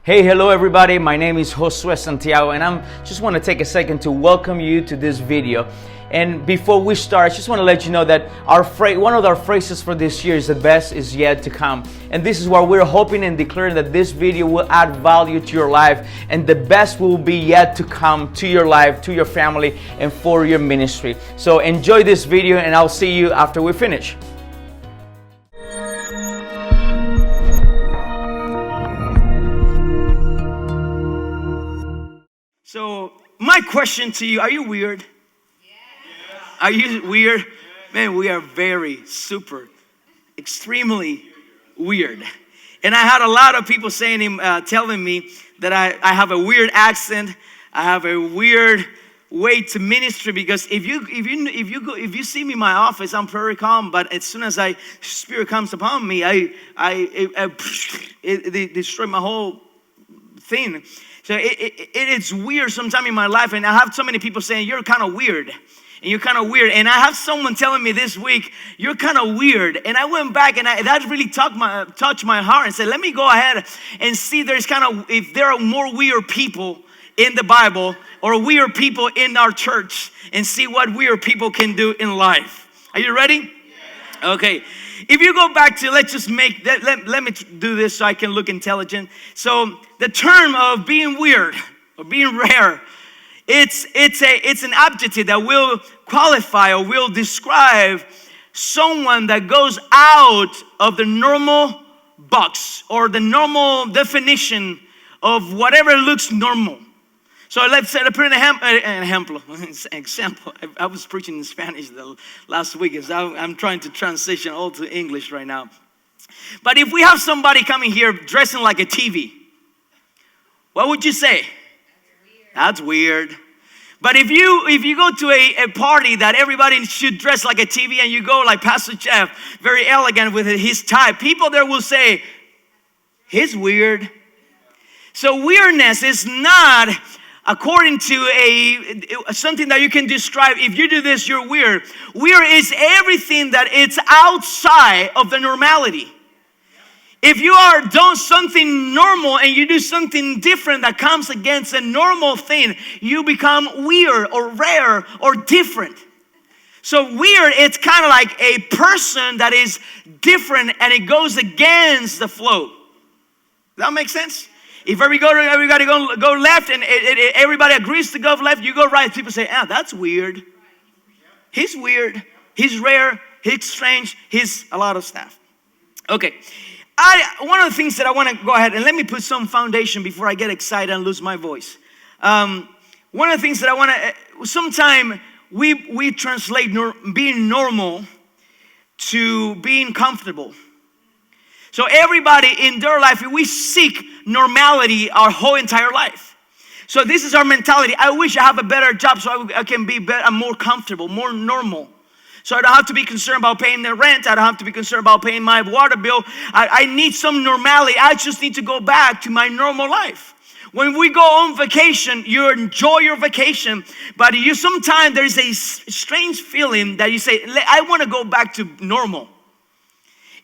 Hey, hello everybody. My name is Josue Santiago and I just want to take a second to welcome you to this video. And before we start, I just want to let you know that one of our phrases for this year is the best is yet to come. And this is why we're hoping and declaring that this video will add value to your life and the best will be yet to come to your life, to your family, and for your ministry. So enjoy this video and I'll see you after we finish. So my question to you, are you weird? Yeah. Are you weird? Man, we are very, super, extremely weird. And I had a lot of people telling me that I have a weird accent. I have a weird way to ministry because if you see me in my office, I'm very calm. But as soon as Spirit comes upon me, it destroy my whole thing. So it's weird sometime in my life, and I have so many people saying, you're kind of weird, and you're kind of weird. And I have someone telling me this week, you're kind of weird. And I went back, and that really touched my heart and said, let me go ahead and see if there are more weird people in the Bible or weird people in our church and see what weird people can do in life. Are you ready? Yeah. Okay. If you go back to, let's just make that, let me do this so I can look intelligent. So the term of being weird or being rare, it's an adjective that will qualify or will describe someone that goes out of the normal box or the normal definition of whatever looks normal. So let's put an example. I was preaching in Spanish the last week, so I'm trying to transition all to English right now. But if we have somebody coming here dressing like a TV, what would you say? That's weird. But if you go to a party that everybody should dress like a TV and you go like Pastor Jeff, very elegant with his tie, people there will say, he's weird. So weirdness is not according to something that you can describe. If you do this, you're weird. Weird is everything that it's outside of the normality. If you are doing something normal and you do something different that comes against a normal thing, you become weird or rare or different. So weird, it's kind of like a person that is different and it goes against the flow. Does that make sense? If everybody go left and everybody agrees to go left, you go right. People say, that's weird. He's weird. He's rare. He's strange. He's a lot of stuff. Okay. One of the things that I want to go ahead and let me put some foundation before I get excited and lose my voice. One of the things that I want to, sometimes we translate being normal to being comfortable. So everybody in their life, we seek normality our whole entire life. So this is our mentality. I wish I have a better job so I can be better, more comfortable, more normal. So I don't have to be concerned about paying the rent. I don't have to be concerned about paying my water bill. I need some normality. I just need to go back to my normal life. When we go on vacation, you enjoy your vacation, but sometimes there's a strange feeling that you say, I want to go back to normal.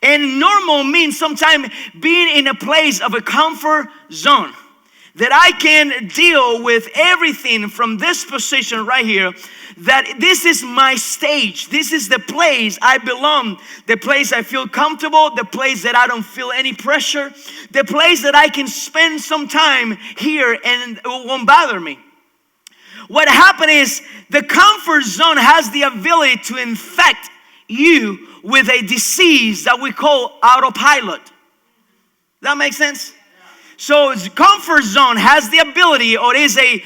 And normal means sometimes being in a place of a comfort zone. That I can deal with everything from this position right here. That this is my stage. This is the place I belong. The place I feel comfortable. The place that I don't feel any pressure. The place that I can spend some time here and it won't bother me. What happened is the comfort zone has the ability to infect you with a disease that we call autopilot. That makes sense? So comfort zone has the ability, or is a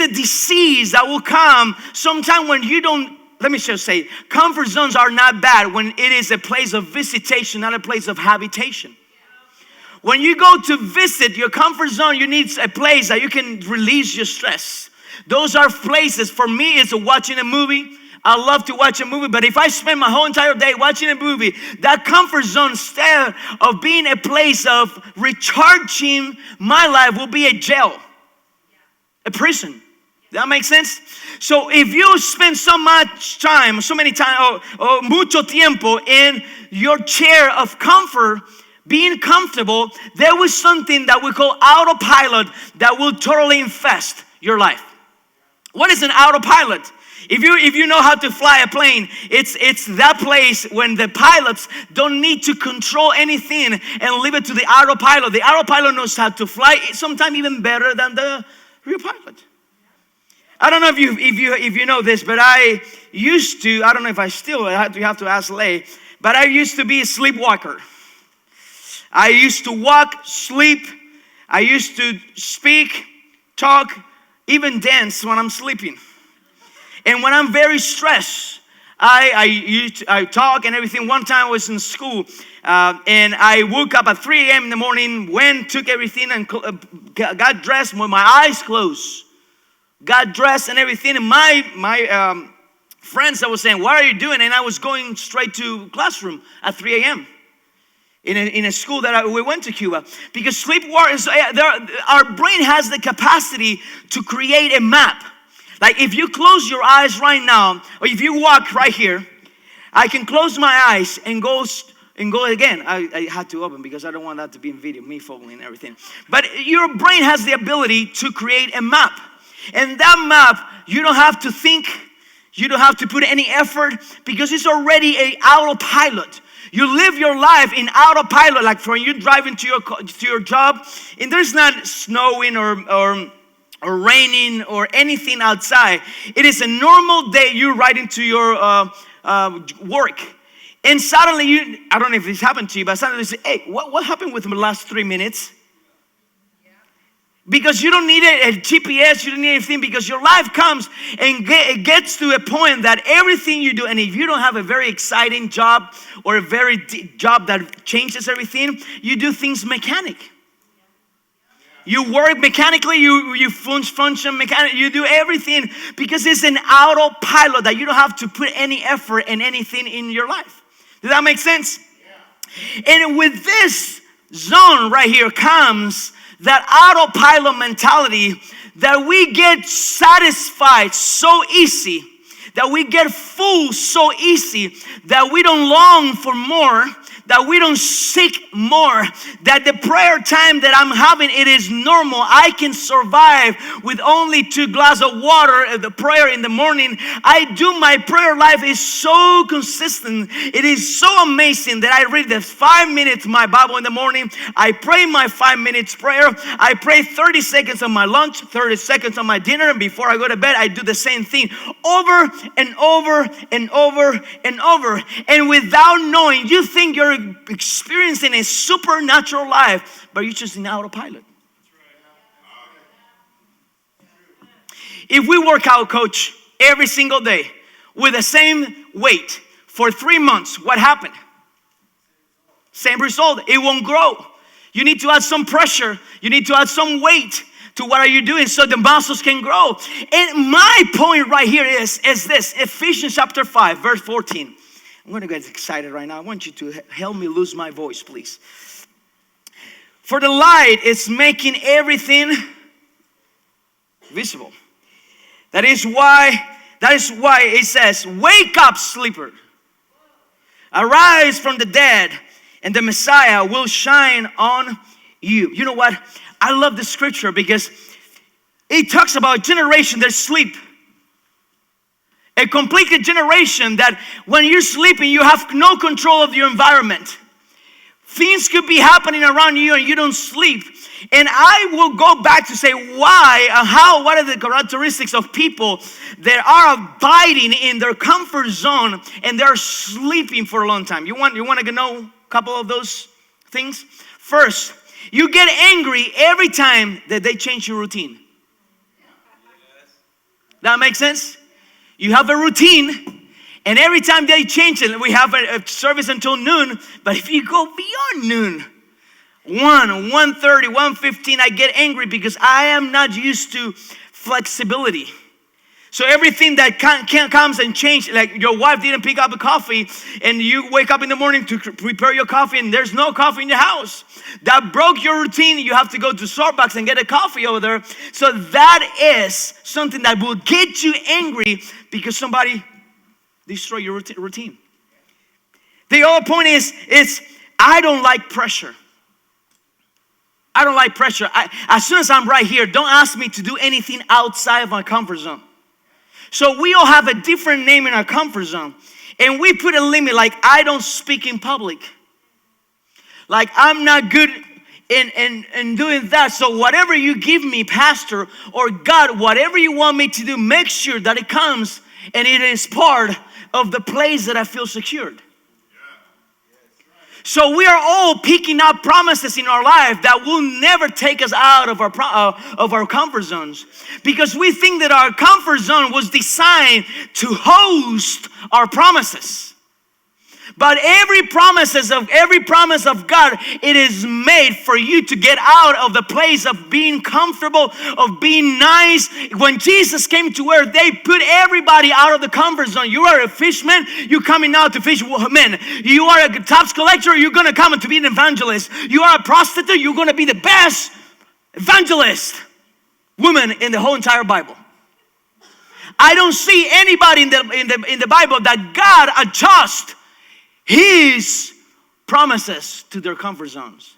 disease that will come sometime when you don't. Let me just say, comfort zones are not bad when it is a place of visitation, not a place of habitation. When you go to visit your comfort zone, you need a place that you can release your stress. Those are places. For me, it's watching a movie. I love to watch a movie, but if I spend my whole entire day watching a movie, that comfort zone instead of being a place of recharging my life will be a jail, a prison. That makes sense? So if you spend so many time, or mucho tiempo in your chair of comfort, being comfortable, there was something that we call autopilot that will totally infest your life. What is an autopilot? If you know how to fly a plane, it's that place when the pilots don't need to control anything and leave it to the autopilot. The autopilot knows how to fly, sometimes even better than the real pilot. I don't know if you know this, but I used to, I don't know if I still, you have to ask Lay, but I used to be a sleepwalker. I used to walk, sleep, I used to speak, talk, even dance when I'm sleeping. And when I'm very stressed, I talk and everything. One time I was in school and I woke up at 3 a.m. in the morning, took everything and got dressed with my eyes closed. Got dressed and everything. And my friends that was saying, what are you doing? And I was going straight to classroom at 3 a.m. in a school that we went to Cuba. Because sleepwalk is, our brain has the capacity to create a map. Like if you close your eyes right now, or if you walk right here, I can close my eyes and go again. I had to open because I don't want that to be in video, me fumbling and everything. But your brain has the ability to create a map. And that map, you don't have to think, you don't have to put any effort because it's already an autopilot. You live your life in autopilot, like when you're driving to your job, and there's not snowing or raining or anything outside. It is a normal day. You're riding to your work. And suddenly I don't know if this happened to you, but suddenly you say, hey, what happened with the last 3 minutes? Because you don't need a GPS, you don't need anything, because your life comes and it gets to a point that everything you do, and if you don't have a very exciting job or a very job that changes everything, you do things mechanic. You work mechanically, you function mechanically, you do everything because it's an autopilot that you don't have to put any effort in anything in your life. Does that make sense? Yeah. And with this zone right here comes that autopilot mentality that we get satisfied so easy, that we get full so easy, that we don't long for more, that we don't seek more, that the prayer time that I'm having, it is normal. I can survive with only 2 glasses of water, the prayer in the morning. My prayer life is so consistent. It is so amazing that I read the 5 minutes my Bible in the morning. I pray my 5 minutes prayer. I pray 30 seconds on my lunch, 30 seconds on my dinner, and before I go to bed, I do the same thing over and over and over and over. And without knowing, you think you're experiencing a supernatural life, but you're just in autopilot. If we work out, coach, every single day with the same weight for 3 months, what happened? Same result. It won't grow. You need to add some pressure. You need to add some weight to what are you doing so the muscles can grow. And my point right here is this. Ephesians chapter 5, verse 14. I'm going to get excited right now. I want you to help me lose my voice, please. For the light is making everything visible. That is why it says, wake up, sleeper. Arise from the dead, and the Messiah will shine on you. You know what? I love the scripture because it talks about a generation that sleep. A complete generation that when you're sleeping, you have no control of your environment. Things could be happening around you and you don't sleep. And I will go back to say why, what are the characteristics of people that are abiding in their comfort zone and they're sleeping for a long time. You want to know a couple of those things? First, you get angry every time that they change your routine. That makes sense? You have a routine, and every time they change it, we have a service until noon. But if you go beyond noon, 1:30, 1:15, I get angry because I am not used to flexibility. So everything that comes and change, like your wife didn't pick up a coffee, and you wake up in the morning to prepare your coffee, and there's no coffee in the house. That broke your routine. You have to go to Starbucks and get a coffee over there. So that is something that will get you angry because somebody destroyed your routine. The other point is I don't like pressure. I don't like pressure. As soon as I'm right here, don't ask me to do anything outside of my comfort zone. So we all have a different name in our comfort zone. And we put a limit, like I don't speak in public. Like I'm not good in doing that. So whatever you give me, Pastor or God, whatever you want me to do, make sure that it comes and it is part of the place that I feel secured. So we are all picking up promises in our life that will never take us out of our comfort zones, because we think that our comfort zone was designed to host our promises. But every promise of God, it is made for you to get out of the place of being comfortable, of being nice. When Jesus came to earth, they put everybody out of the comfort zone. You are a fisherman, you're coming out to fish men. You are a tax collector, you're going to come to be an evangelist. You are a prostitute, you're going to be the best evangelist woman in the whole entire Bible. I don't see anybody in the Bible that God adjusts His promises to their comfort zones.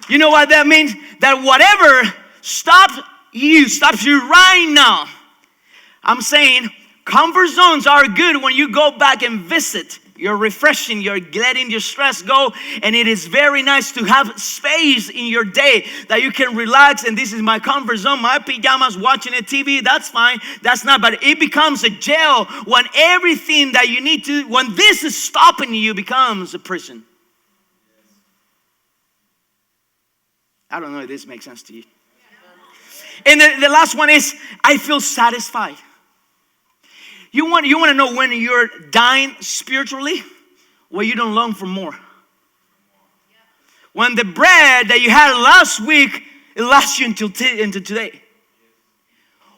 You know what that means? That whatever stops you right now. I'm saying comfort zones are good when you go back and visit. You're refreshing, you're letting your stress go, and it is very nice to have space in your day that you can relax. And this is my comfort zone, my pajamas, watching a TV, that's fine, that's not, but it becomes a jail when everything that you need to, when this is stopping you, becomes a prison. I don't know if this makes sense to you. And the last one is, I feel satisfied. You want to know when you're dying spiritually? Well, you don't long for more. When the bread that you had last week, it lasts you until today.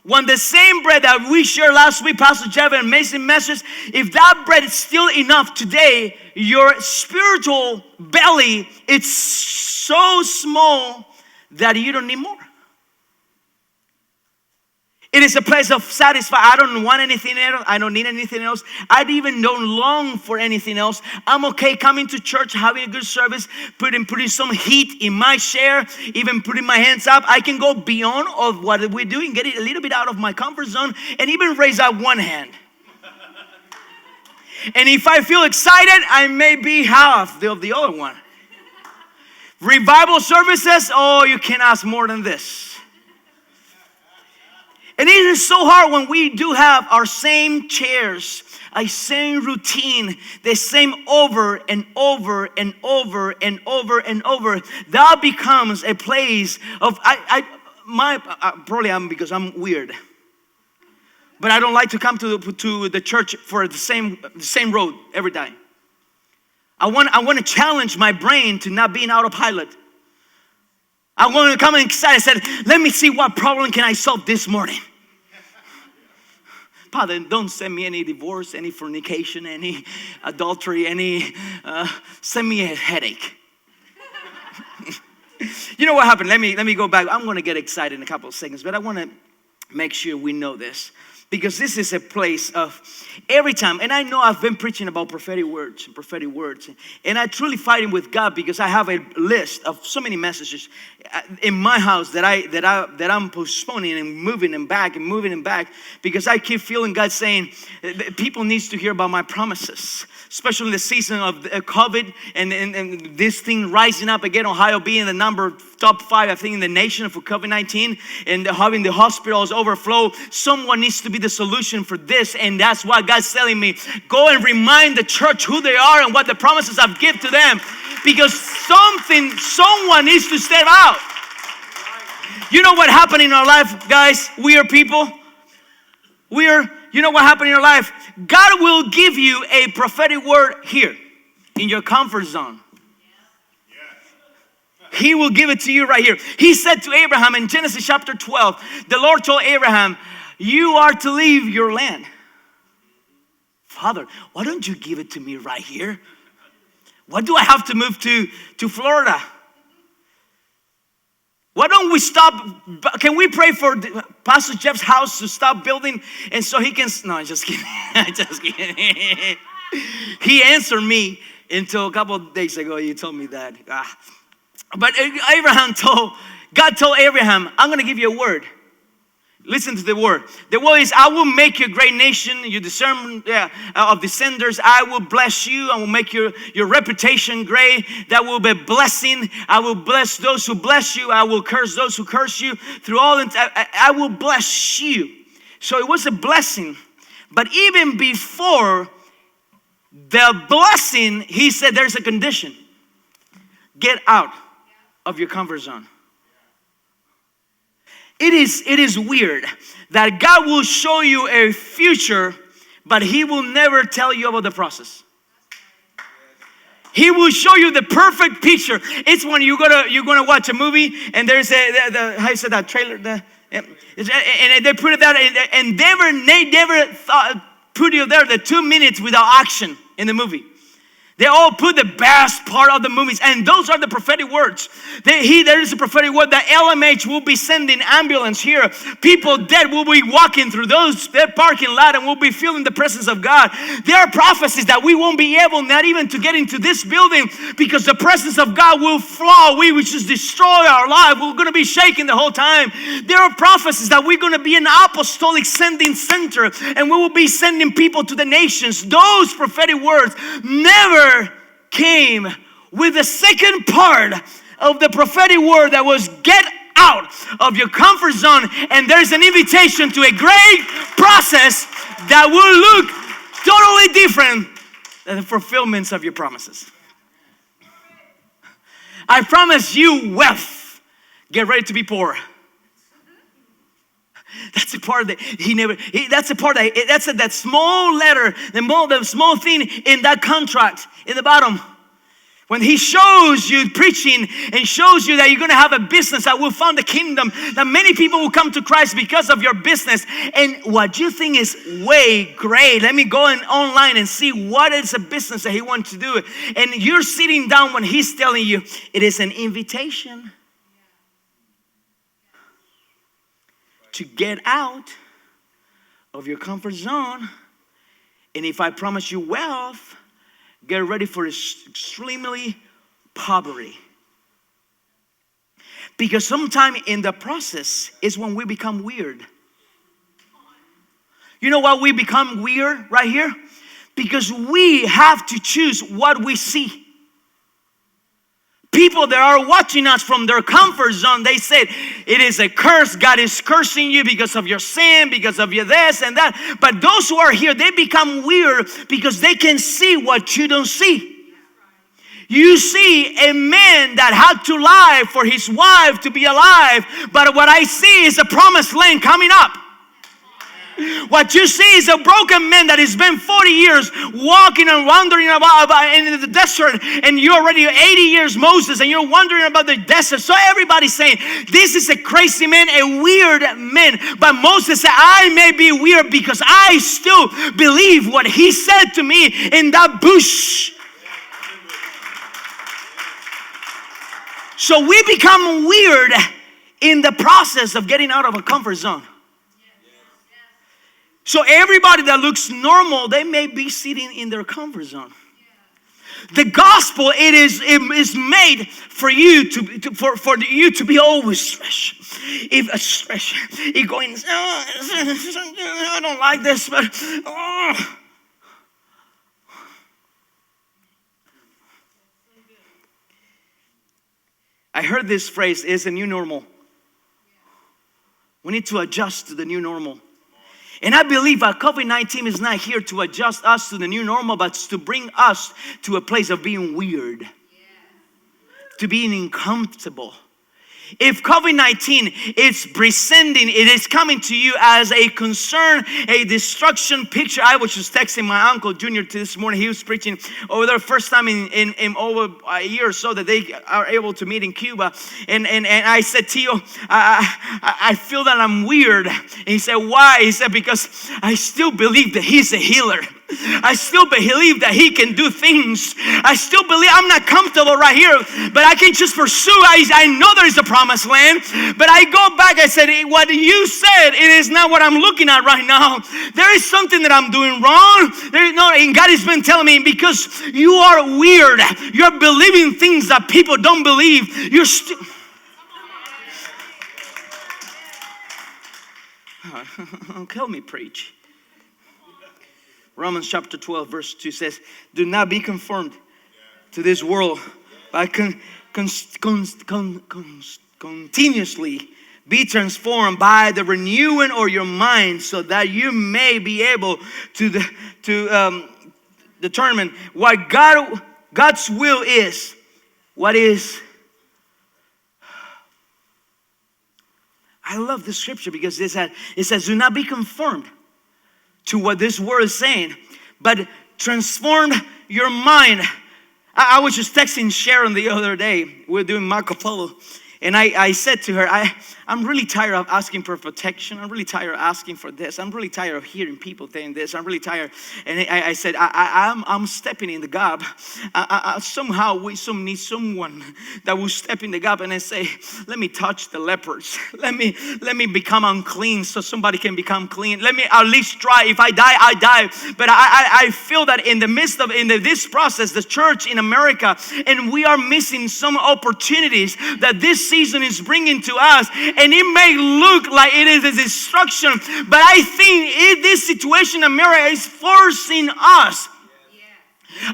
When the same bread that we shared last week, Pastor Jeff, an amazing message, if that bread is still enough today, your spiritual belly, it's so small that you don't need more. It is a place of satisfaction. I don't want anything else. I don't need anything else. I even don't long for anything else. I'm okay coming to church, having a good service, putting some heat in my chair, even putting my hands up. I can go beyond of what we're doing, get it a little bit out of my comfort zone, and even raise up one hand. And if I feel excited, I may be half of the other one. Revival services, oh, you can't ask more than this. And it is so hard when we do have our same chairs, a same routine, the same over and over and over and over and over. That becomes a place of, probably I'm because I'm weird. But I don't like to come to the church for the same road every time. I want to challenge my brain to not being autopilot. I want to come excited. I said, let me see what problem can I solve this morning. Father, don't send me any divorce, any fornication, any adultery, send me a headache. You know what happened? Let me go back. I'm going to get excited in a couple of seconds, but I want to make sure we know this. Because this is a place of every time, and I know I've been preaching about prophetic words, and I truly fighting with God because I have a list of so many messages in my house that I'm postponing and moving them back because I keep feeling God saying people needs to hear about my promises, especially in the season of COVID and this thing rising up again. Ohio being the top 5, I think, in the nation for COVID-19, and having the hospitals overflow. Someone needs to be the solution for this, and that's why God's telling me, go and remind the church who they are and what the promises I've given to them, because someone needs to step out. You know what happened in our life, guys? We are people. You know what happened in your life? God will give you a prophetic word here in your comfort zone. He will give it to you right here. He said to Abraham in Genesis chapter 12, the Lord told Abraham, you are to leave your land. Father, why don't you give it to me right here? Why do I have to move to Florida? Why don't we stop? Can we pray for Pastor Jeff's house to stop building and so he can, no, I'm just kidding. I'm just kidding. He answered me Until a couple of days ago, you told me that. But God told Abraham, I'm going to give you a word. Listen to the word. The word is, I will make you a great nation. You discern of descendants. I will bless you. I will make your reputation great. That will be a blessing. I will bless those who bless you. I will curse those who curse you. Through all, I will bless you. So it was a blessing. But even before the blessing, he said there's a condition. Get out of your comfort zone. It is weird that God will show you a future, but He will never tell you about the process. He will show you the perfect picture. It's when you're gonna watch a movie and there's how you say that trailer, and they put it there and they never thought put you there the 2 minutes without action in the movie. They all put the best part of the movies, and those are the prophetic words. There is a prophetic word that LMH will be sending ambulance here. People dead will be walking through that parking lot and will be feeling the presence of God. There are prophecies that we won't be able not even to get into this building because the presence of God will flow. We will just destroy our life. We're going to be shaking the whole time. There are prophecies that we're going to be an apostolic sending center and we will be sending people to the nations. Those prophetic words never came with the second part of the prophetic word that was get out of your comfort zone, and there's an invitation to a great process that will look totally different than the fulfillments of your promises. I promise you wealth. Get ready to be poor. That's a part that that's that small letter, the small thing in that contract in the bottom. When He shows you preaching and shows you that you're going to have a business that will found the kingdom, that many people will come to Christ because of your business. And what you think is way great, let me go online and see what is a business that He wants to do. And you're sitting down when He's telling you it is an invitation to get out of your comfort zone. And if I promise you wealth, get ready for extremely poverty. Because sometime in the process is when we become weird. You know why we become weird right here? Because we have to choose what we see. People that are watching us from their comfort zone, they said, it is a curse. God is cursing you because of your sin, because of your this and that. But those who are here, they become weird because they can see what you don't see. You see a man that had to lie for his wife to be alive. But what I see is a promised land coming up. What you see is a broken man that has been 40 years walking and wandering about in the desert, and you're already 80 years Moses and you're wandering about the desert. So everybody's saying this is a crazy man, a weird man. But Moses said, I may be weird because I still believe what he said to me in that bush. So we become weird in the process of getting out of a comfort zone. So everybody that looks normal, they may be sitting in their comfort zone. The gospel, it is made for you for you to be always fresh. If going, I don't like this, but I heard this phrase, it's a new normal. We need to adjust to the new normal. And I believe that COVID-19 is not here to adjust us to the new normal, but to bring us to a place of being weird, to being uncomfortable. If COVID-19 is presenting, it is coming to you as a concern, a destruction picture. I was just texting my uncle Junior this morning. He was preaching over there first time in over a year or so that they are able to meet in Cuba. And I said, Tio, I feel that I'm weird. And he said, why? He said, because I still believe that he's a healer. I still believe that He can do things. I still believe I'm not comfortable right here, but I can just pursue. I know there is a promised land, but I go back. I said, what you said, it is not what I'm looking at right now. There is something that I'm doing wrong. And God has been telling me, because you are weird. You're believing things that people don't believe. You're still. Help me preach. Romans chapter 12 verse 2 says, do not be conformed to this world, but continuously be transformed by the renewing of your mind, so that you may be able to determine what God's will is. What is? I love this scripture because it says, do not be conformed to what this word is saying, but transform your mind. I was just texting Sharon the other day. We were doing Marco Polo. And I said to her, I'm really tired of asking for protection. I'm really tired of asking for this. I'm really tired of hearing people saying this. I'm really tired. And I said, I'm stepping in the gap. Somehow we need someone that will step in the gap and say, let me touch the lepers. Let me become unclean so somebody can become clean. Let me at least try. If I die, I die. But I feel that in the midst of this process, the church in America, and we are missing some opportunities that this season is bringing to us, and it may look like it is a destruction, but I think this situation in America is forcing us.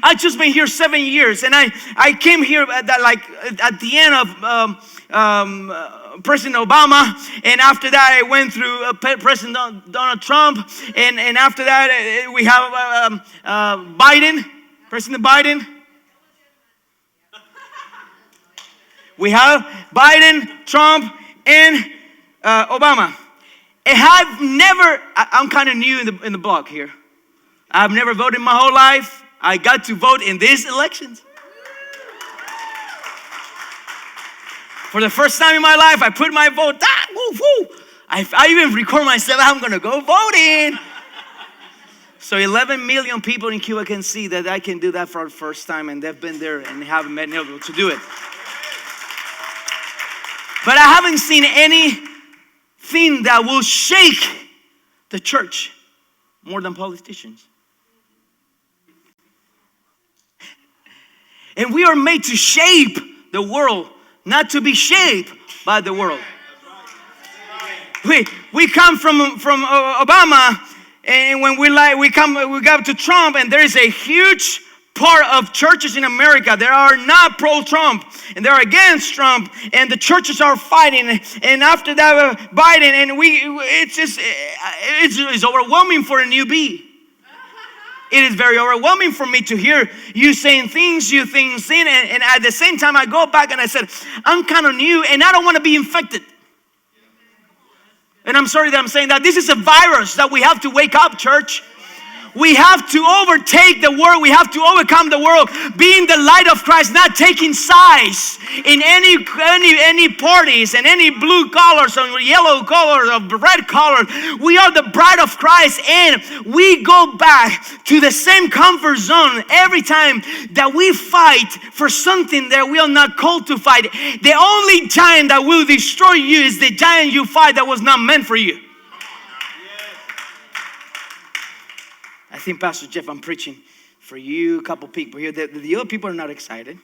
I've just been here 7 years, and I came here at the end of President Obama, and after that I went through President Donald Trump, and after that we have Biden, President Biden. We have Biden, Trump, and Obama. And I'm kind of new in the block here. I've never voted my whole life. I got to vote in these elections. For the first time in my life, I put my vote down. I even record myself, I'm going to go voting. So 11 million people in Cuba can see that I can do that for the first time, and they've been there and haven't been able to do it. But I haven't seen anything that will shake the church more than politicians. And we are made to shape the world, not to be shaped by the world. We come from Obama, and when we got to Trump, and there is a huge part of churches in America that are not pro-Trump, and they're against Trump, and the churches are fighting. And after that, Biden, and it's overwhelming for a newbie. It is very overwhelming for me to hear you saying things, and at the same time I go back and I said, I'm kind of new and I don't want to be infected. And I'm sorry that I'm saying that. This is a virus that we have to wake up, church. We have to overtake the world. We have to overcome the world. Being the light of Christ, not taking sides in any parties and any blue colors or yellow colors or red colors. We are the bride of Christ, and we go back to the same comfort zone every time that we fight for something that we are not called to fight. The only giant that will destroy you is the giant you fight that was not meant for you. I think, Pastor Jeff, I'm preaching for you, a couple people here. The other people are not excited.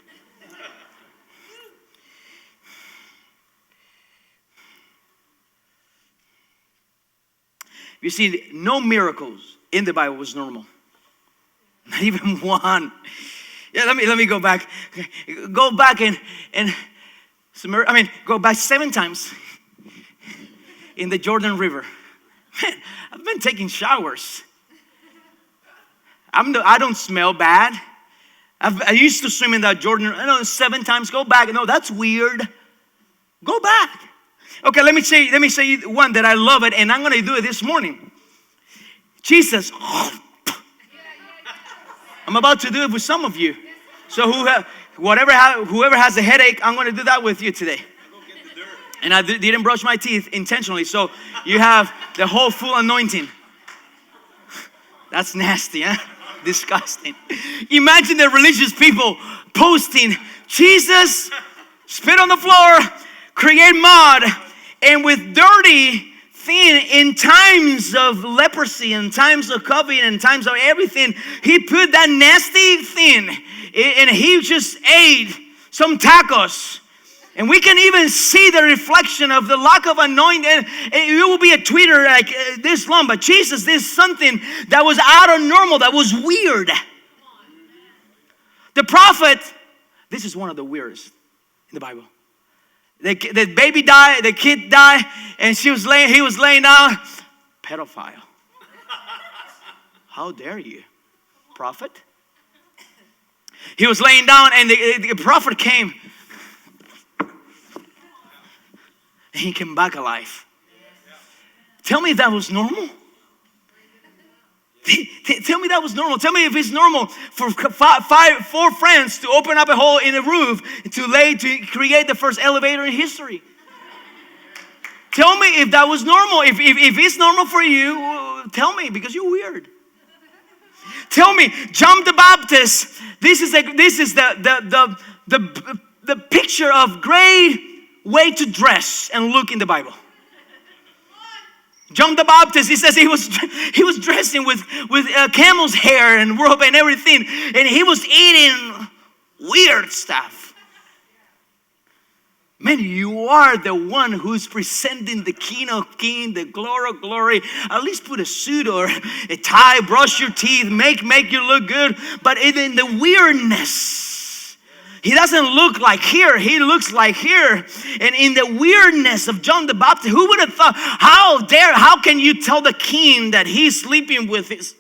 You see, no miracles in the Bible was normal. Not even one. Yeah, let me go back. Go back go back 7 times in the Jordan River. Man, I've been taking showers. I don't smell bad. I used to swim in that Jordan. 7 times. Go back. No, that's weird. Go back. Okay, let me say one that I love it, and I'm going to do it this morning. Jesus. I'm about to do it with some of you. So whoever has a headache, I'm going to do that with you today. And I didn't brush my teeth intentionally, so you have the whole full anointing. That's nasty, huh? Disgusting. Imagine the religious people posting, Jesus, spit on the floor, create mud, and with dirty thing in times of leprosy and times of COVID and times of everything, he put that nasty thing and he just ate some tacos. And we can even see the reflection of the lack of anointing. And it will be a Twitter like this long, but Jesus did something that was out of normal, that was weird. The prophet, this is one of the weirdest in the Bible. The baby died, the kid died, and he was laying down. Pedophile. How dare you, prophet? He was laying down, and the prophet came. And he came back alive. Tell me if that was normal. Tell me that was normal. Tell me if it's normal for four friends to open up a hole in a roof to create the first elevator in history. Tell me if that was normal. If it's normal for you, tell me, because you're weird. Tell me, John the Baptist. This is the picture of great way to dress and look in the Bible. John the Baptist, he says he was dressing with camel's hair and robe and everything, and he was eating weird stuff. Man, you are the one who's presenting the King of Kings, the glory of glory. At least put a suit or a tie, brush your teeth, make you look good. But in the weirdness, he doesn't look like here. He looks like here. And in the weirdness of John the Baptist, who would have thought, how can you tell the king that he's sleeping with his...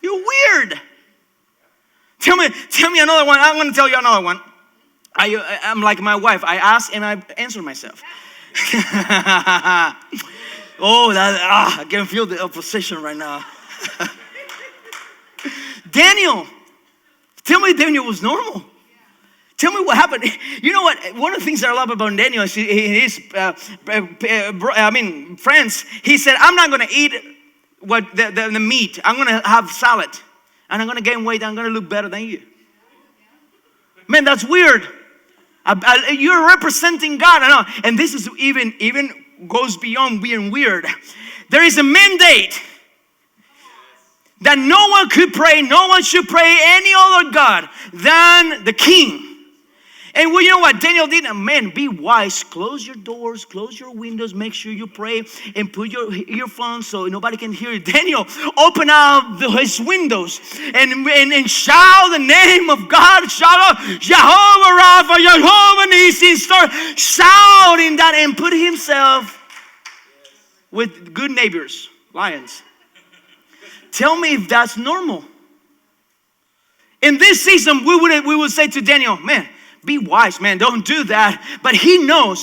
You're weird. Tell me another one. I'm going to tell you another one. I'm like my wife. I ask and I answer myself. I can feel the opposition right now. Daniel. Tell me Daniel was normal. Tell me what happened. You know what? One of the things that I love about Daniel is his friends. He said, I'm not going to eat the meat. I'm going to have salad. And I'm going to gain weight. I'm going to look better than you. Man, that's weird. You're representing God. I know. And this is even goes beyond being weird. There is a mandate that no one could pray, no one should pray any other God than the king. And well, you know what Daniel did? Man, be wise. Close your doors, close your windows, make sure you pray and put your earphones so nobody can hear you. Daniel opened up his windows and shout the name of God. Shout out, Jehovah Rapha, Jehovah Nissi. Start shouting that and put himself with good neighbors, lions. Tell me if that's normal. In this season, we would say to Daniel, man, be wise, man, don't do that. But he knew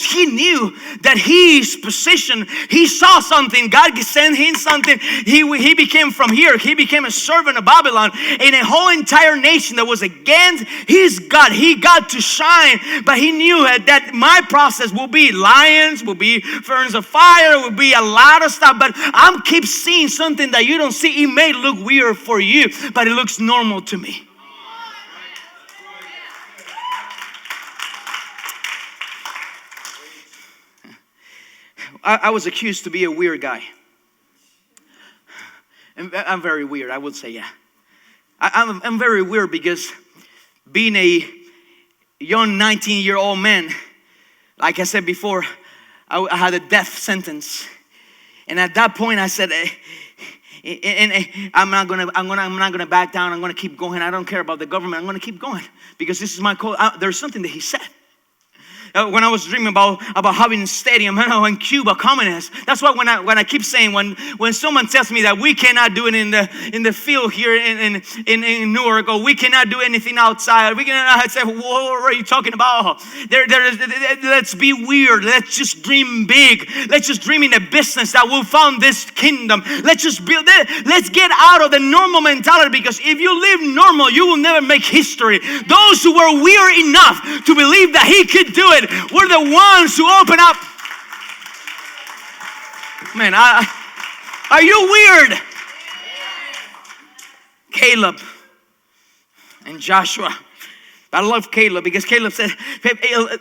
that his position, he saw something. God sent him something. He became from here. He became a servant of Babylon in a whole entire nation that was against his God. He got to shine, but he knew that my process will be lions, will be furnace of fire, will be a lot of stuff. But I'm keep seeing something that you don't see. It may look weird for you, but it looks normal to me. I was accused to be a weird guy. I'm very weird, I would say, yeah. I'm very weird because being a young 19-year-old man, like I said before, I had a death sentence. And at that point I said, I'm not gonna back down. I'm gonna keep going. I don't care about the government. I'm gonna keep going because this is my call. There's something that he said. When I was dreaming about having a stadium, in Cuba, communists. That's why when I keep saying when someone tells me that we cannot do it in the field here in Newark, or we cannot do anything outside, we cannot, I say, what are you talking about? Let's be weird. Let's just dream big. Let's just dream in a business that will found this kingdom. Let's just build it. Let's get out of the normal mentality, because if you live normal, you will never make history. Those who were weird enough to believe that he could do it, we're the ones who open up. Man, are you weird? Caleb and Joshua. I love Caleb because Caleb said,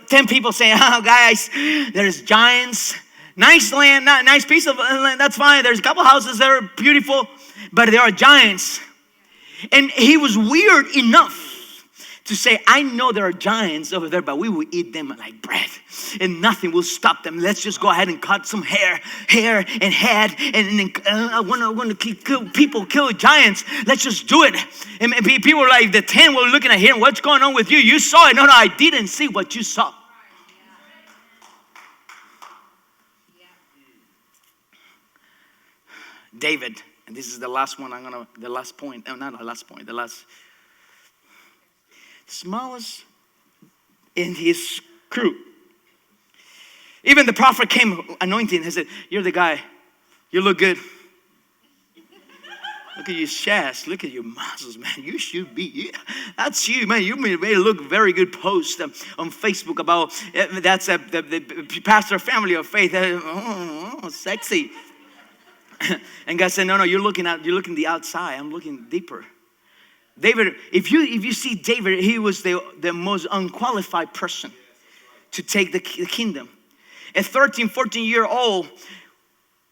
10 people saying, oh guys, there's giants. Nice land, nice piece of land, that's fine. There's a couple houses that are beautiful, but there are giants. And he was weird enough to say, I know there are giants over there, but we will eat them like bread. And nothing will stop them. Let's just go ahead and cut some hair and head. And I want to kill giants. Let's just do it. And people were like, the 10 were looking at him. What's going on with you? You saw it. No, I didn't see what you saw. David, and this is the last one. The last point. Not the last point. The last. Smallest in his crew. Even the prophet came anointing and said, you're the guy. You look good. Look at your chest. Look at your muscles, man. You should be. That's you, man. You made look very good post on Facebook about that's the pastor family of faith. Sexy. And God said, no, you're looking the outside. I'm looking deeper. David, if you see David, he was the most unqualified person to take the kingdom. A 13, 14-year-old,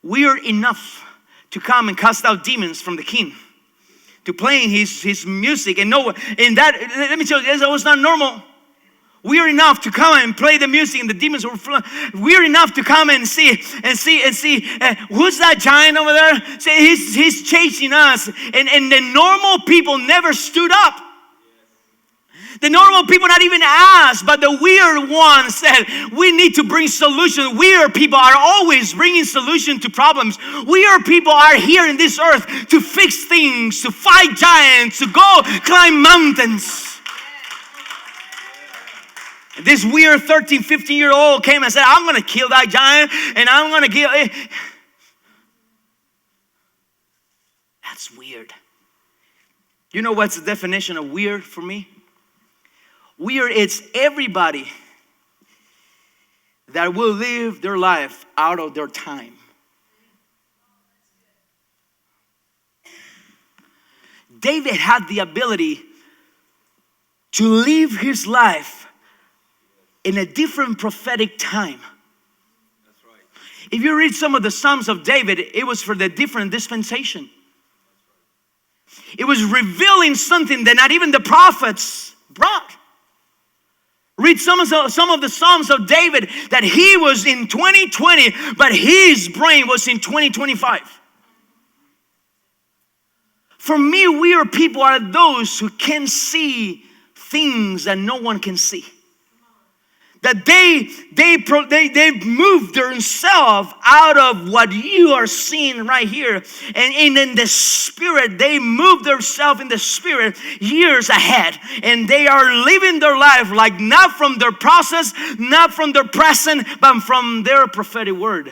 weird enough to come and cast out demons from the king, to playing his music. And that, let me tell you, that was not normal. Weird enough to come and play the music, and the demons were weird enough to come and see who's that giant over there? Say he's chasing us, and the normal people never stood up. The normal people not even asked, but the weird ones said, we need to bring solution. Weird people are always bringing solution to problems. Weird people are here in this earth to fix things, to fight giants, to go climb mountains. This weird 13, 15-year-old came and said, I'm going to kill that giant, and I'm going to kill it. That's weird. You know what's the definition of weird for me? Weird, it's everybody that will live their life out of their time. David had the ability to live his life in a different prophetic time. That's right. If you read some of the Psalms of David, it was for the different dispensation. It was revealing something that not even the prophets brought. Read some of the Psalms of David that he was in 2020, but his brain was in 2025. For me, weird people are those who can see things that no one can see. That they move themselves out of what you are seeing right here. And in the spirit, they move themselves in the spirit years ahead. And they are living their life like not from their process, not from their present, but from their prophetic word.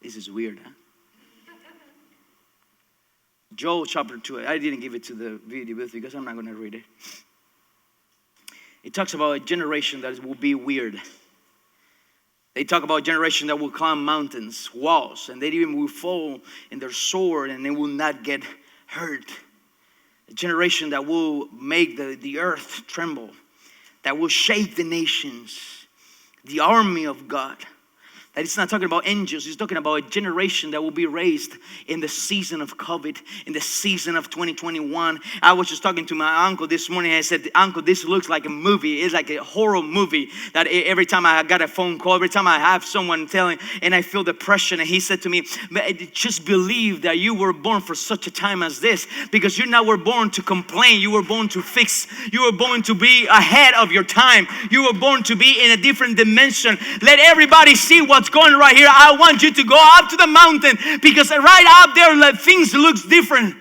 This is weird, huh? Joel chapter 2. I didn't give it to the video booth because I'm not going to read it. It talks about a generation that will be weird. They talk about a generation that will climb mountains, walls, and they even will fall in their sword and they will not get hurt. A generation that will make the earth tremble, that will shake the nations, the army of God. That it's not talking about angels. He's talking about a generation that will be raised in the season of COVID, in the season of 2021. I was just talking to my uncle this morning. I said, Uncle, this looks like a movie. It's like a horror movie. That every time I got a phone call, every time I have someone telling, and I feel depression. And he said to me, just believe that you were born for such a time as this. Because you now were born to complain. You were born to fix. You were born to be ahead of your time. You were born to be in a different dimension. Let everybody see what's going right here. I want you to go up to the mountain because right up there things looks different.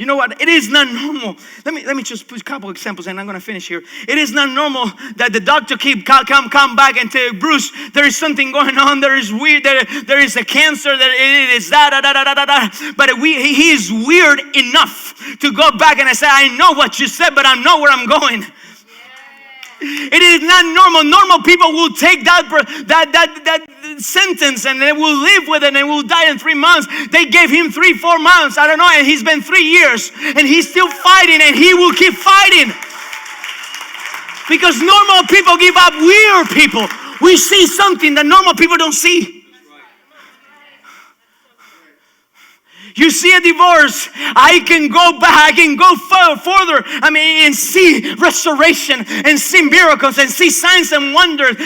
You know what? It is not normal. Let me just put a couple examples and I'm going to finish here. It is not normal that the doctor come back and tell Bruce, there is something going on. There is weird. There is a cancer. That it is that. But he is weird enough to go back and I say, I know what you said, but I know where I'm going. It is not normal. Normal people will take that sentence and they will live with it and will die in 3 months. They gave him 3-4 months. I don't know. And he's been 3 years and he's still fighting and he will keep fighting. Because normal people give up. Weird people, we see something that normal people don't see. You see a divorce, I can go back, I can go further, and see restoration and see miracles and see signs and wonders.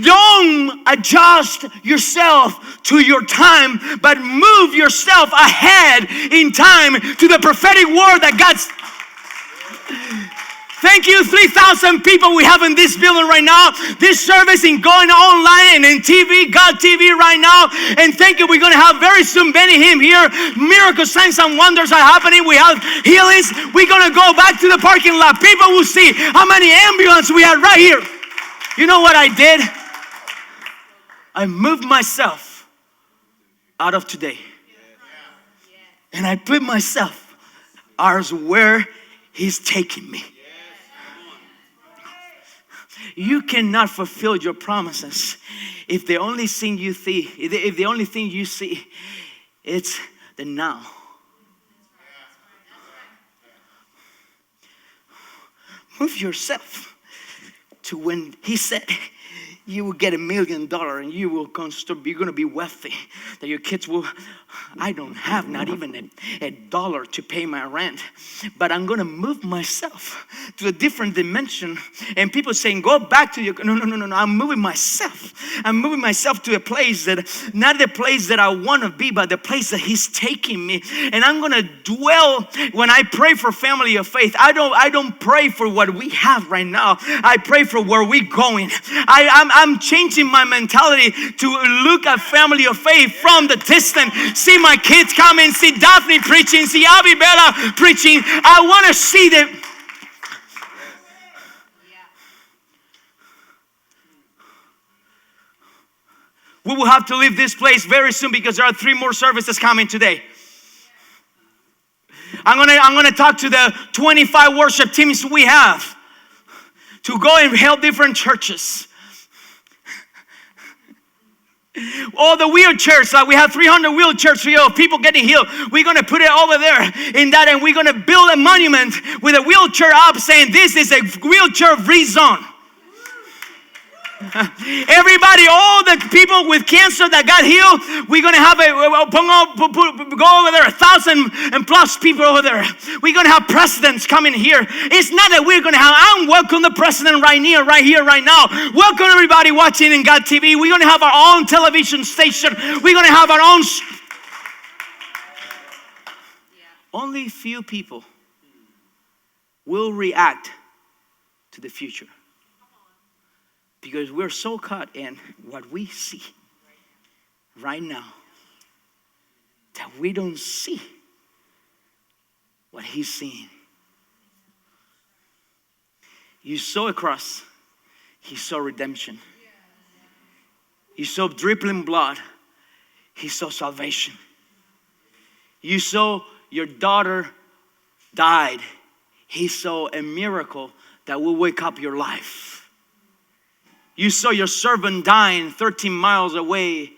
Don't adjust yourself to your time, but move yourself ahead in time to the prophetic word that God's... Thank you, 3,000 people we have in this building right now. This service is going online and in TV, God TV right now. And thank you, we're going to have very soon Benny Him here. Miracles, signs, and wonders are happening. We have healings. We're going to go back to the parking lot. People will see how many ambulances we have right here. You know what I did? I moved myself out of today. And I put myself as where He's taking me. You cannot fulfill your promises if the only thing you see, if the only thing you see, it's the now. Move yourself to when He said you will get $1 million and you will you're going to be wealthy. That your kids will, I don't have not even a dollar to pay my rent, but I'm going to move myself to a different dimension. And people saying, go back to your, no. I'm moving myself. I'm moving myself to a place that, not the place that I want to be, but the place that He's taking me. And I'm going to dwell, when I pray for family of faith, I don't pray for what we have right now. I pray for where we're going. I'm changing my mentality to look at family of faith from the distance. See my kids coming, see Daphne preaching, see Abby Bella preaching. I want to see them. We will have to leave this place very soon because there are 3 more services coming today. I'm gonna talk to the 25 worship teams we have to go and help different churches. All the wheelchairs, like we have 300 wheelchairs here of people getting healed. We're going to put it over there in that, and we're going to build a monument with a wheelchair up saying this is a wheelchair free zone. Everybody, all the people with cancer that got healed, we're going to have go over there, 1,000 and plus people over there. We're going to have presidents coming here. It's not that we're going to have, I'm welcome the president right here, right now. Welcome everybody watching in God TV. We're going to have our own television station. We're going to have our own. Only few people will react to the future. Because we're so caught in what we see right now that we don't see what He's seeing. You saw a cross, He saw redemption. You saw dripping blood, He saw salvation. You saw your daughter died, He saw a miracle that will wake up your life. You saw your servant dying 13 miles away,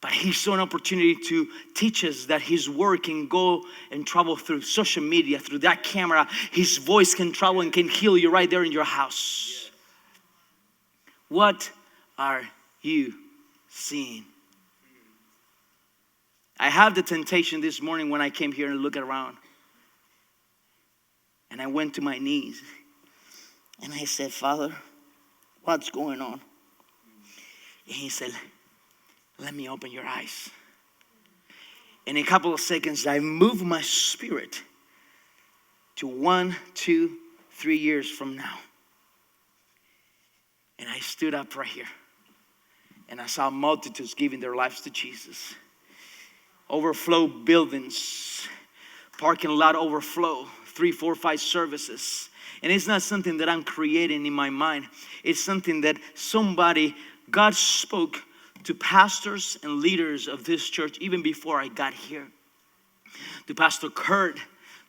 but He saw an opportunity to teach us that His word can go and travel through social media, through that camera. His voice can travel and can heal you right there in your house. What are you seeing? I have the temptation this morning when I came here and looked around. And I went to my knees. And I said, Father, what's going on? And He said, let me open your eyes. In a couple of seconds, I moved my spirit to 1, 2, 3 years from now. And I stood up right here. And I saw multitudes giving their lives to Jesus. Overflow buildings. parking lot overflow, 3, 4, 5 services. And it's not something that I'm creating in my mind. It's something that God spoke to pastors and leaders of this church even before I got here. To Pastor Kurt,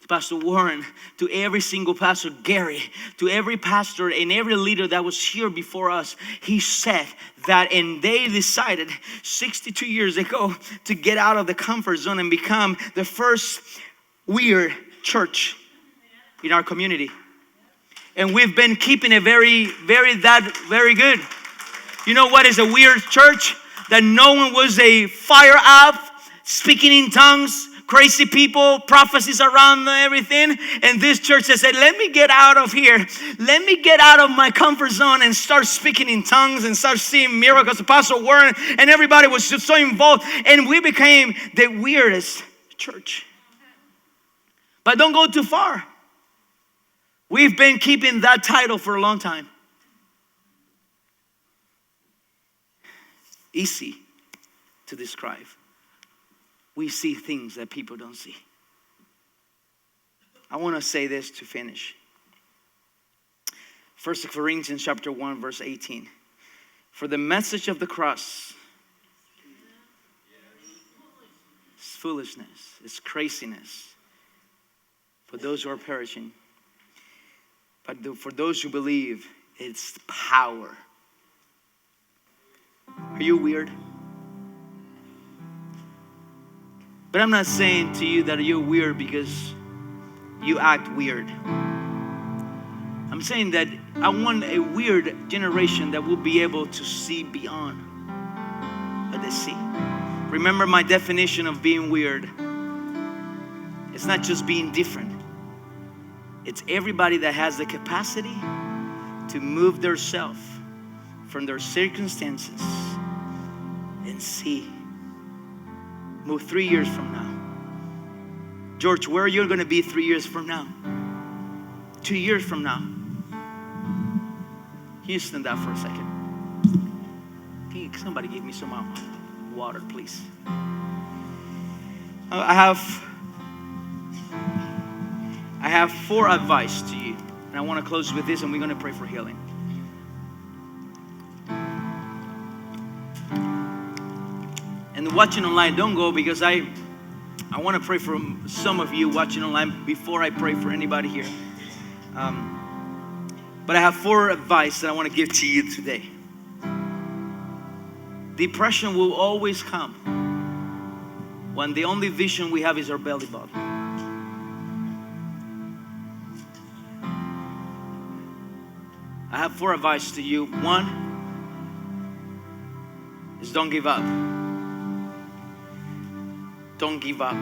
to Pastor Warren, to every single pastor, Gary, to every pastor and every leader that was here before us. He said that, and they decided 62 years ago to get out of the comfort zone and become the first weird church in our community. And we've been keeping it very good. You know what is a weird church? That no one was a fire up, speaking in tongues, crazy people, prophecies around everything. And this church has said, let me get out of here. Let me get out of my comfort zone and start speaking in tongues and start seeing miracles. Pastor Warren and everybody was just so involved. And we became the weirdest church. But don't go too far. We've been keeping that title for a long time. Easy to describe. We see things that people don't see. I want to say this to finish. 1 Corinthians chapter 1 verse 18. For the message of the cross is foolishness, it's craziness for those who are perishing. But for those who believe, it's power. Are you weird? But I'm not saying to you that you're weird because you act weird. I'm saying that I want a weird generation that will be able to see beyond what they see. Remember my definition of being weird. It's not just being different. It's everybody that has the capacity to move their self from their circumstances and see. Move 3 years from now. George, where are you going to be 3 years from now? 2 years from now. Can you stand up for a second? Can somebody give me some water, please? I have 4 advice to you. And I want to close with this and we're going to pray for healing. And watching online, don't go because I want to pray for some of you watching online before I pray for anybody here. But I have 4 advice that I want to give to you today. Depression will always come when the only vision we have is our belly button. I have 4 advice to you. 1 is don't give up. Don't give up.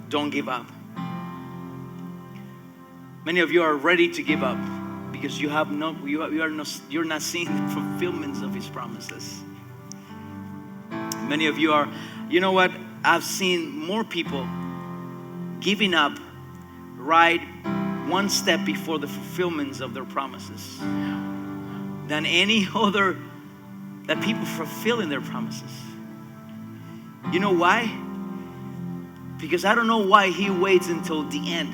Don't give up. Many of you are ready to give up because you're not seeing the fulfillments of His promises. Many of you are, you know what? I've seen more people giving up right one step before the fulfillments of their promises than any other that people fulfill in their promises. You know why? Because I don't know why He waits until the end.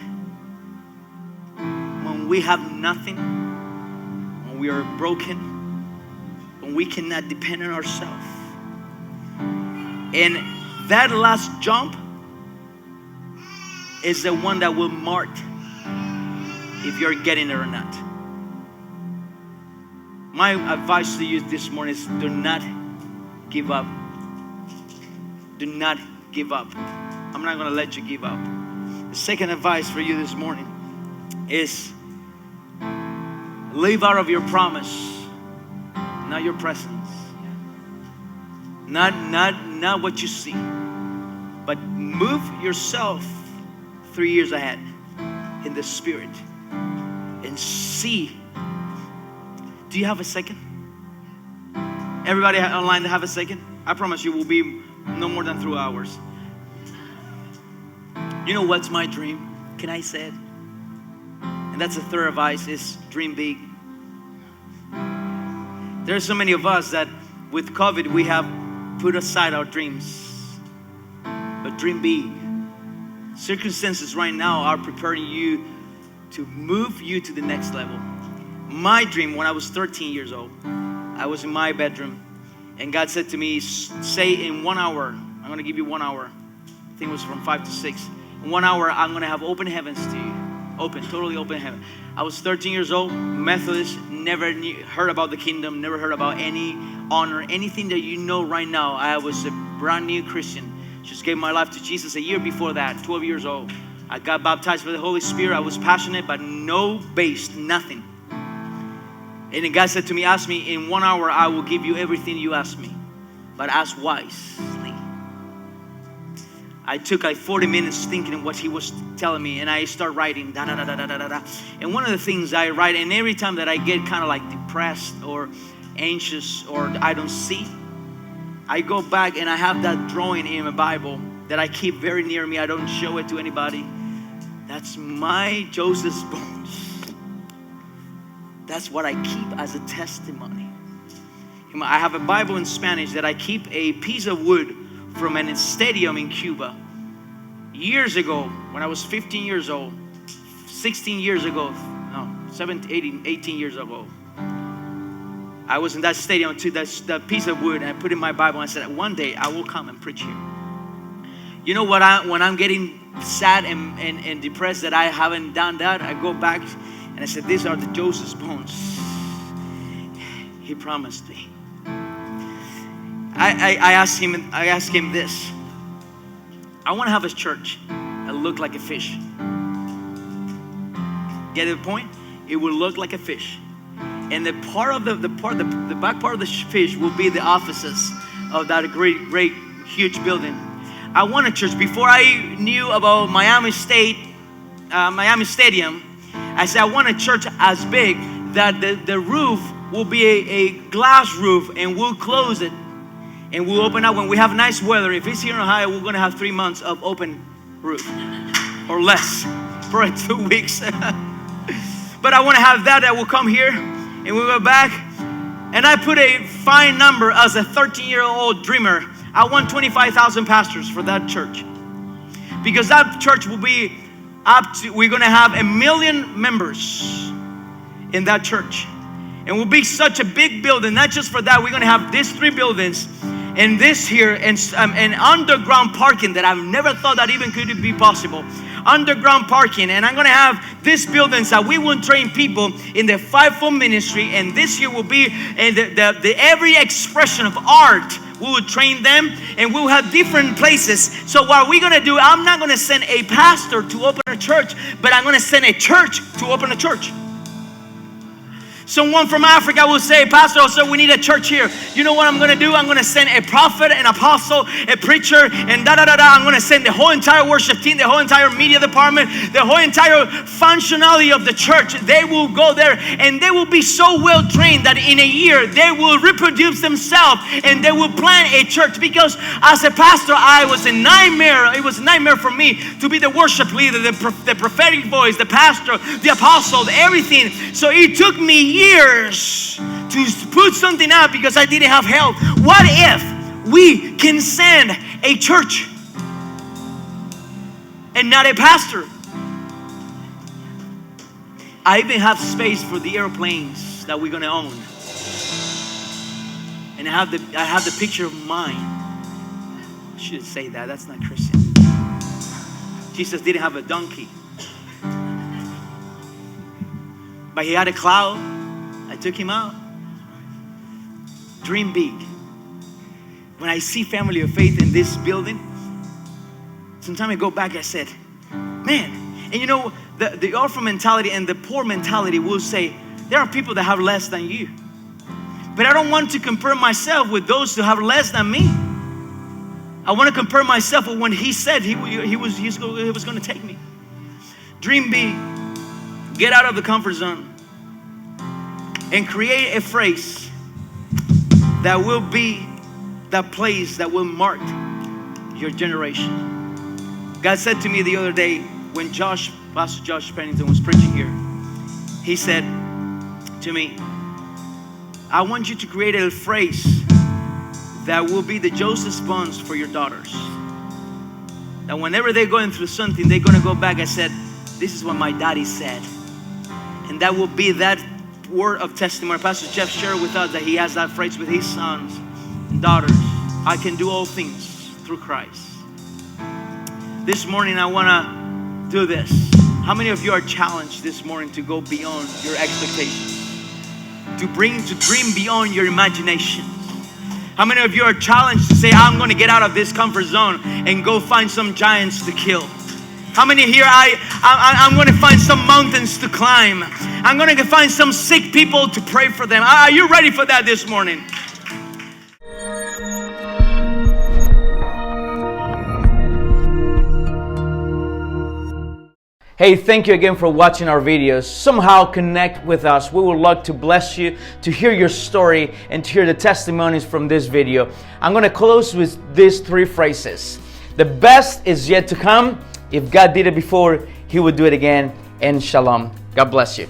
When we have nothing, when we are broken, when we cannot depend on ourselves. And that last jump is the one that will mark if you're getting it or not. My advice to you this morning is do not give up. Do not give up. I'm not going to let you give up. The second advice for you this morning is live out of your promise, not your presence. Not what you see, but move yourself 3 years ahead in the Spirit and see. Do you have a second? Everybody online have a second? I promise you will be no more than 3 hours. You know what's my dream? Can I say it? And that's the third advice is dream big. There are so many of us that with COVID we have put aside our dreams. But dream big. Circumstances right now are preparing you to move you to the next level. My dream when I was 13 years old, I was in my bedroom and God said to me, say in 1 hour, I'm going to give you 1 hour. I think it was from 5 to 6. In 1 hour, I'm going to have open heavens to you. Open, totally open heaven. I was 13 years old, Methodist, never heard about the kingdom, never heard about any honor, anything that you know right now. I was a brand new Christian. Just gave my life to Jesus a year before that, 12 years old. I got baptized with the Holy Spirit. I was passionate, but no base, nothing. And then God said to me, ask me, in 1 hour, I will give you everything you ask me, but ask wisely. I took like 40 minutes thinking what he was telling me, and I start writing, da da da da da da da. And one of the things I write, and every time that I get kind of like depressed or anxious or I don't see, I go back and I have that drawing in my Bible that I keep very near me. I don't show it to anybody. That's my Joseph's bones. That's what I keep as a testimony. I have a Bible in Spanish that I keep a piece of wood from a stadium in Cuba. Years ago, when I was 15 years old, 16 years ago, no, 17, 18 years ago, I was in that stadium and took that piece of wood and I put in my Bible and I said, one day I will come and preach here. You know what? When I'm getting sad and depressed that I haven't done that, I go back and I said, these are the Joseph's bones. He promised me. I asked him this. I want to have a church that look like a fish. Get the point? It will look like a fish. And the back part of the fish will be the offices of that great, huge building. I want a church. Before I knew about Miami Stadium, I said I want a church as big that the roof will be a glass roof and we'll close it. And we'll open up when we have nice weather. If it's here in Ohio, we're going to have 3 months of open roof or less for 2 weeks. But I want to have that will come here and we'll go back. And I put a fine number as a 13-year-old dreamer. I want 25,000 pastors for that church. Because that church will be we're going to have 1 million members in that church. And we'll be such a big building. Not just for that, we're going to have these 3 buildings. And this here, and underground parking that I've never thought that even could be possible. Underground parking, and I'm going to have these buildings that we will train people in the fivefold ministry. And this here will be the every expression of art. We will train them, and we'll have different places. So what we're going to do, I'm not going to send a pastor to open a church, but I'm going to send a church to open a church. Someone from Africa will say, Pastor, also we need a church here. You know what I'm going to do? I'm going to send a prophet, an apostle, a preacher, and da-da-da-da. I'm going to send the whole entire worship team, the whole entire media department, the whole entire functionality of the church. They will go there and they will be so well trained that in a year they will reproduce themselves and they will plant a church. Because as a pastor, it was a nightmare for me to be the worship leader, the prophetic voice, the pastor, the apostle, everything. So it took me years to put something out because I didn't have help. What if we can send a church and not a pastor? I even have space for the airplanes that we're going to own. And I have the picture of mine. I shouldn't say that. That's not Christian. Jesus didn't have a donkey. But he had a cloud. I took him out. Dream big. When I see family of faith in this building, sometimes I go back, I said, man, and you know, the orphan mentality and the poor mentality will say, there are people that have less than you. But I don't want to compare myself with those who have less than me. I want to compare myself with when he said he was going to take me. Dream big. Get out of the comfort zone. And create a phrase that will be that place that will mark your generation. God said to me the other day when Pastor Josh Pennington was preaching here, he said to me, I want you to create a phrase that will be the Joseph Buns for your daughters. that whenever they're going through something, they're going to go back and said, this is what my daddy said. And that will be that word of testimony. Pastor Jeff shared with us that he has that phrase with his sons and daughters. I can do all things through Christ. This morning I want to do this. How many of you are challenged this morning to go beyond your expectations? To dream beyond your imagination? How many of you are challenged to say, I'm going to get out of this comfort zone and go find some giants to kill? How many here, I'm going to find some mountains to climb. I'm going to find some sick people to pray for them. Are you ready for that this morning? Hey, thank you again for watching our videos. Somehow connect with us. We would love to bless you, to hear your story, and to hear the testimonies from this video. I'm going to close with these 3 phrases. The best is yet to come. If God did it before, He will do it again. And shalom. God bless you.